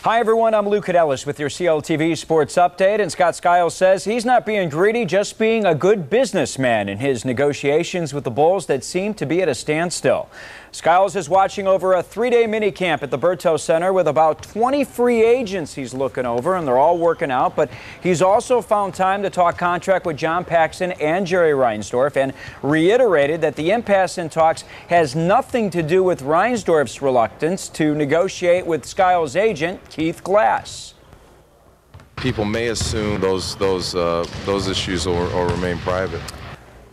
Hi everyone, I'm Luke Ellis with your CLTV Sports Update, and Scott Skiles says he's not being greedy, just being a good businessman in his negotiations with the Bulls that seem to be at a standstill. Skiles is watching over a 3-day minicamp at the Berto Center with about 20 free agents he's looking over, and they're all working out, but he's also found time to talk contract with John Paxson and Jerry Reinsdorf and reiterated that the impasse in talks has nothing to do with Reinsdorf's reluctance to negotiate with Skiles' agent, Keith Glass. People may assume those issues will remain private.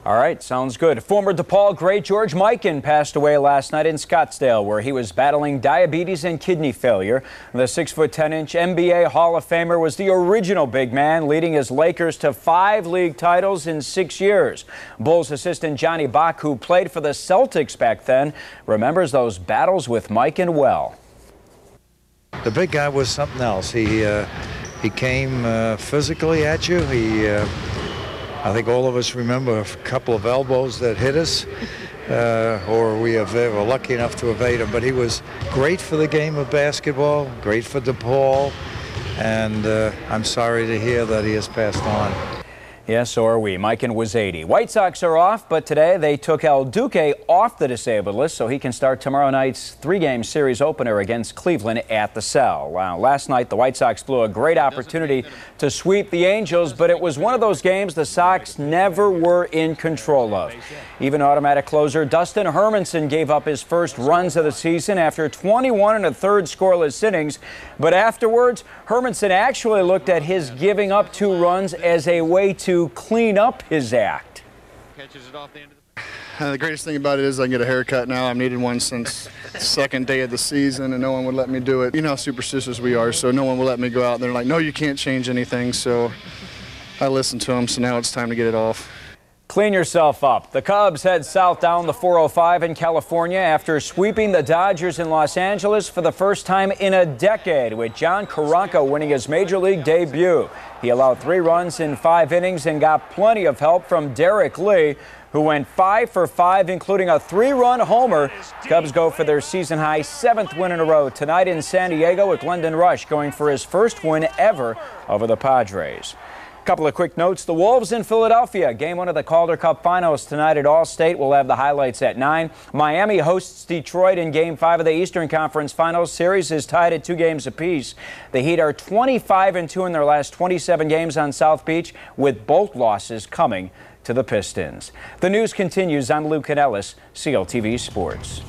All right, sounds good. Former DePaul great George Mikan passed away last night in Scottsdale, where he was battling diabetes and kidney failure. The 6'10" NBA Hall of Famer was the original big man, leading his Lakers to 5 league titles in 6 years. Bulls assistant Johnny Bach, who played for the Celtics back then, remembers those battles with Mikan well. The big guy was something else. He came physically at you. I think all of us remember a couple of elbows that hit us, or we were lucky enough to evade him. But he was great for the game of basketball, great for DePaul, and I'm sorry to hear that he has passed on. Yes, so are we. Mikan was 80. White Sox are off, but today they took El Duque off the disabled list so he can start tomorrow night's 3-game series opener against Cleveland at the Cell. Wow, last night the White Sox blew a great opportunity to sweep the Angels, but it was one of those games the Sox never were in control of. Even automatic closer Dustin Hermanson gave up his first runs of the season after 21 1/3 scoreless innings, but afterwards Hermanson actually looked at his giving up 2 runs as a way to clean up his act. The greatest thing about it is I can get a haircut now. I've needed one since the second day of the season, and no one would let me do it. You know how superstitious we are, so no one will let me go out. And they're like, no, you can't change anything. So I listened to them, so now it's time to get it off. Clean yourself up. The Cubs head south down the 405 in California after sweeping the Dodgers in Los Angeles for the first time in a decade, with John Caranco winning his major league debut. He allowed 3 runs in 5 innings and got plenty of help from Derek Lee, who went 5 for 5, including a 3-run homer. Cubs go for their season-high 7th win in a row tonight in San Diego, with Glendon Rush going for his first win ever over the Padres. Couple of quick notes. The Wolves in Philadelphia. Game 1 of the Calder Cup Finals tonight at Allstate. We'll have the highlights at 9. Miami hosts Detroit in Game 5 of the Eastern Conference Finals. Series is tied at 2 games apiece. The Heat are 25-2 in their last 27 games on South Beach, with both losses coming to the Pistons. The news continues. I'm Luke Ellis, CLTV Sports.